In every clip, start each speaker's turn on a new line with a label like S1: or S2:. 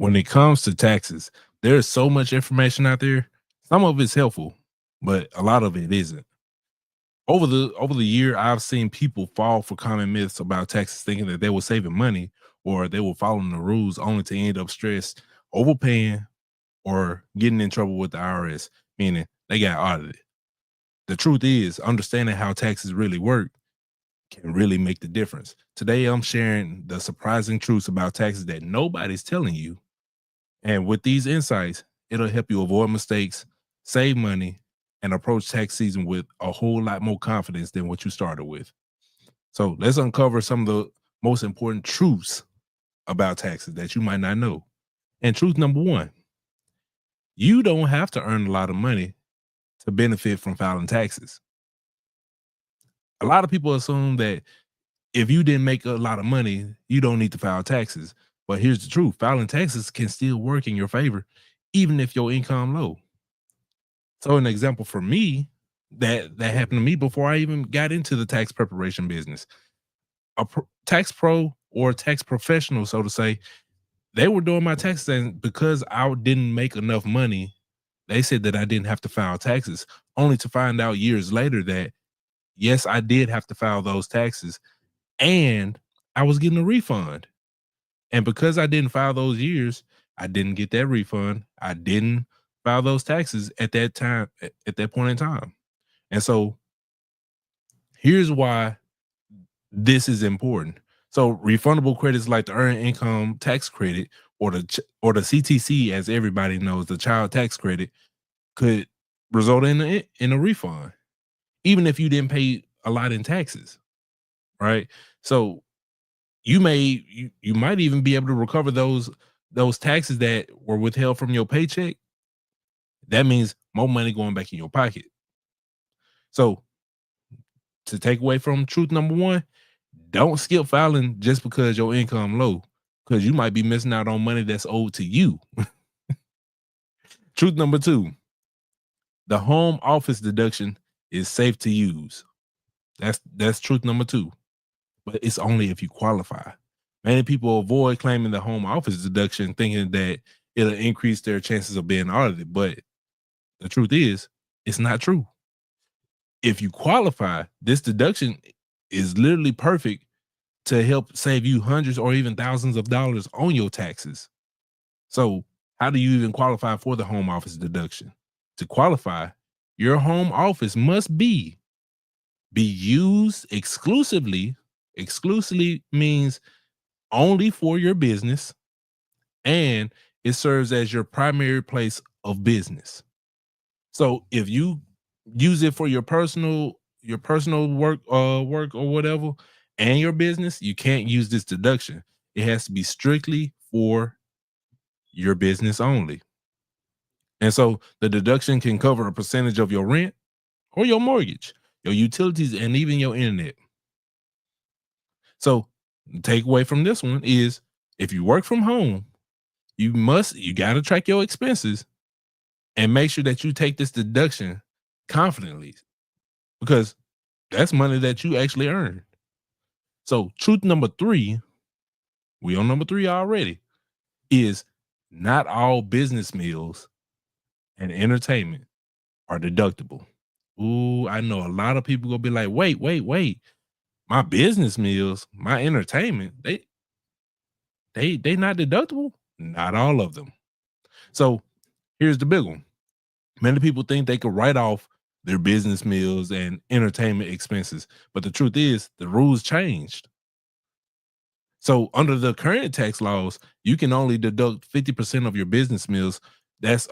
S1: When it comes to taxes, there's so much information out there. Some of it's helpful, but a lot of it isn't. Over the year, I've seen people fall for common myths about taxes, thinking that they were saving money or they were following the rules, only to end up stressed, overpaying, or getting in trouble with the IRS, meaning they got audited. The truth is, understanding how taxes really work can really make the difference. Today, I'm sharing the surprising truths about taxes that nobody's telling you. And with these insights, it'll help you avoid mistakes, save money, and approach tax season with a whole lot more confidence than what you started with. So let's uncover some of the most important truths about taxes that you might not know. And truth number one, you don't have to earn a lot of money to benefit from filing taxes. A lot of people assume that if you didn't make a lot of money, you don't need to file taxes. But here's the truth: filing taxes can still work in your favor, even if your income low. So, an example for me that happened to me before I even got into the tax preparation business. Tax pro or tax professional, so to say, they were doing my taxes, and because I didn't make enough money, they said that I didn't have to file taxes. Only to find out years later that yes, I did have to file those taxes, and I was getting a refund. And because I didn't file those years, I didn't get that refund. I didn't file those taxes at that time, at that point in time. And so here's why this is important. So refundable credits like the earned income tax credit or the CTC, as everybody knows, the child tax credit, could result in a refund, even if you didn't pay a lot in taxes, right? So you might even be able to recover those taxes that were withheld from your paycheck. That means more money going back in your pocket. So to take away from truth number one, don't skip filing just because your income low, because you might be missing out on money that's owed to you. Truth number two, the home office deduction is safe to use. That's truth number two, but it's only if you qualify. Many people avoid claiming the home office deduction, thinking that it'll increase their chances of being audited. But the truth is, it's not true. If you qualify, this deduction is literally perfect to help save you hundreds or even thousands of dollars on your taxes. So, how do you even qualify for the home office deduction? To qualify, your home office must be used exclusively. Exclusively means only for your business, and it serves as your primary place of business. So if you use it for your personal work or whatever, and your business, you can't use this deduction. It has to be strictly for your business only. And so the deduction can cover a percentage of your rent or your mortgage, your utilities, and even your internet. So the takeaway from this one is, if you work from home, you got to track your expenses and make sure that you take this deduction confidently, because that's money that you actually earned. So truth number three, we on number three already, is not all business meals and entertainment are deductible. Ooh, I know a lot of people gonna be like, wait. My business meals, my entertainment, they not deductible? Not all of them. So here's the big one. Many people think they could write off their business meals and entertainment expenses, but the truth is the rules changed. So under the current tax laws, you can only deduct 50% of your business meals. That's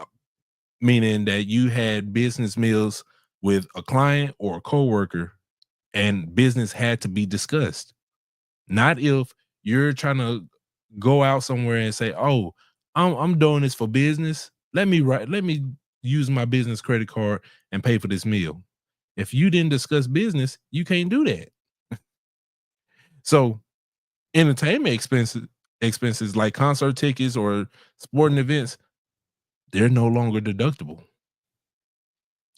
S1: meaning that you had business meals with a client or a coworker, and business had to be discussed. Not if you're trying to go out somewhere and say, "Oh, I'm doing this for business. Let me use my business credit card and pay for this meal." If you didn't discuss business, you can't do that. So entertainment expenses like concert tickets or sporting events, they're no longer deductible.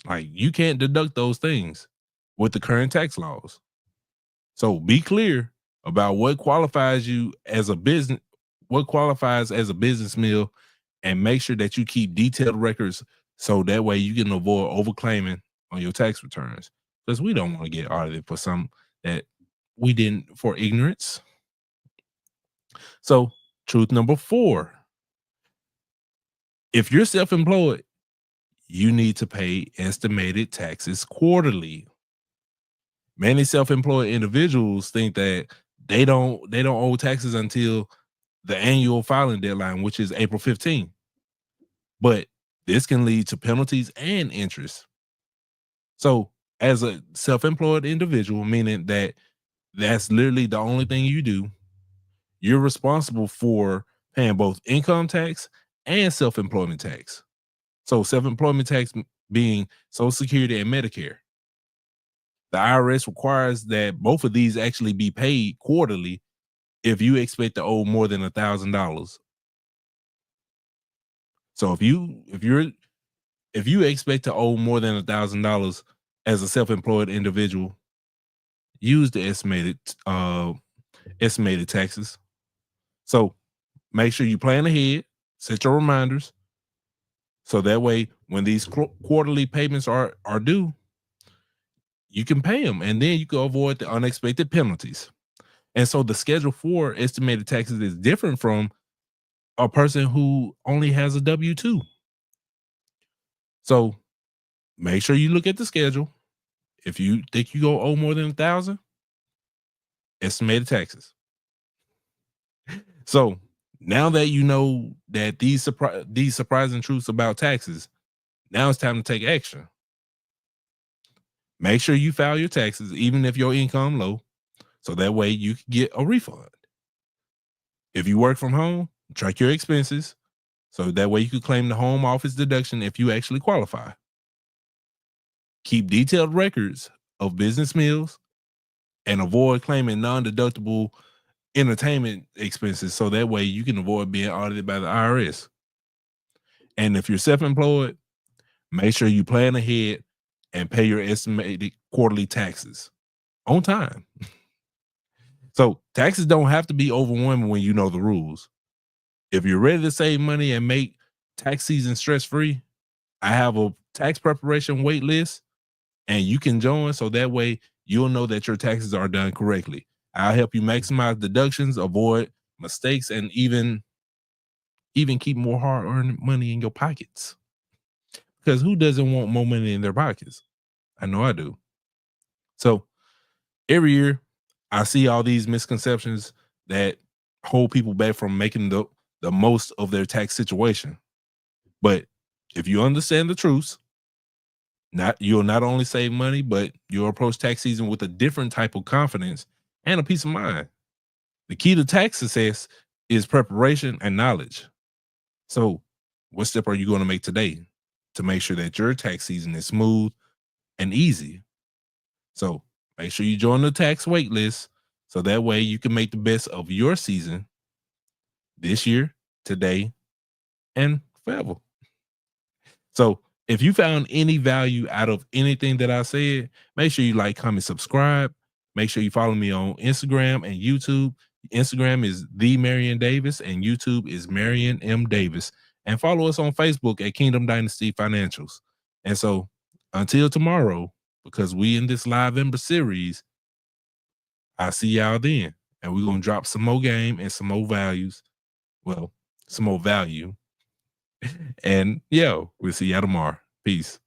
S1: Like, you can't deduct those things with the current tax laws. So be clear about what qualifies you as a business, what qualifies as a business meal, and make sure that you keep detailed records so that way you can avoid overclaiming on your tax returns. Because we don't want to get audited for some that we didn't for ignorance. So, truth number 4, if you're self-employed, you need to pay estimated taxes quarterly. Many self-employed individuals think that they don't owe taxes until the annual filing deadline, which is April 15th. But this can lead to penalties and interest. So, as a self-employed individual, meaning that that's literally the only thing you do, you're responsible for paying both income tax and self-employment tax. So, self-employment tax being Social Security and Medicare. The IRS requires that both of these actually be paid quarterly if you expect to owe more than $1,000. So if you expect to owe more than $1,000 as a self-employed individual, use the estimated taxes. So make sure you plan ahead, set your reminders, so that way when these quarterly payments are due, you can pay them, and then you can avoid the unexpected penalties. And so the schedule for estimated taxes is different from a person who only has a W-2. So make sure you look at the schedule. If you think you go owe more than 1,000, estimated taxes. So now that you know that these surprising truths about taxes, now it's time to take action. Make sure you file your taxes, even if your income low, so that way you can get a refund. If you work from home, track your expenses, so that way you can claim the home office deduction if you actually qualify. Keep detailed records of business meals and avoid claiming non-deductible entertainment expenses, so that way you can avoid being audited by the IRS. And if you're self-employed, make sure you plan ahead and pay your estimated quarterly taxes on time. So taxes don't have to be overwhelming when you know the rules. If you're ready to save money and make tax season stress-free, I have a tax preparation wait list, and you can join, so that way you'll know that your taxes are done correctly. I'll help you maximize deductions, avoid mistakes, and even keep more hard-earned money in your pockets. Because who doesn't want more money in their pockets? I know I do. So every year I see all these misconceptions that hold people back from making the most of their tax situation. But if you understand the truths, you'll not only save money, but you'll approach tax season with a different type of confidence and a peace of mind. The key to tax success is preparation and knowledge. So what step are you going to make today to make sure that your tax season is smooth and easy? So make sure you join the tax wait list, so that way you can make the best of your season this year, today, and forever. So if you found any value out of anything that I said, make sure you like, comment, subscribe. Make sure you follow me on Instagram and YouTube. Instagram is the MarionDavis and YouTube is MarionMDavis. And follow us on Facebook at Kingdom Dynasty Financials. And so until tomorrow, because we in this live Ember series, I'll see y'all then. And we're going to drop some more game and some more values. Well, some more value. And we'll see y'all tomorrow. Peace.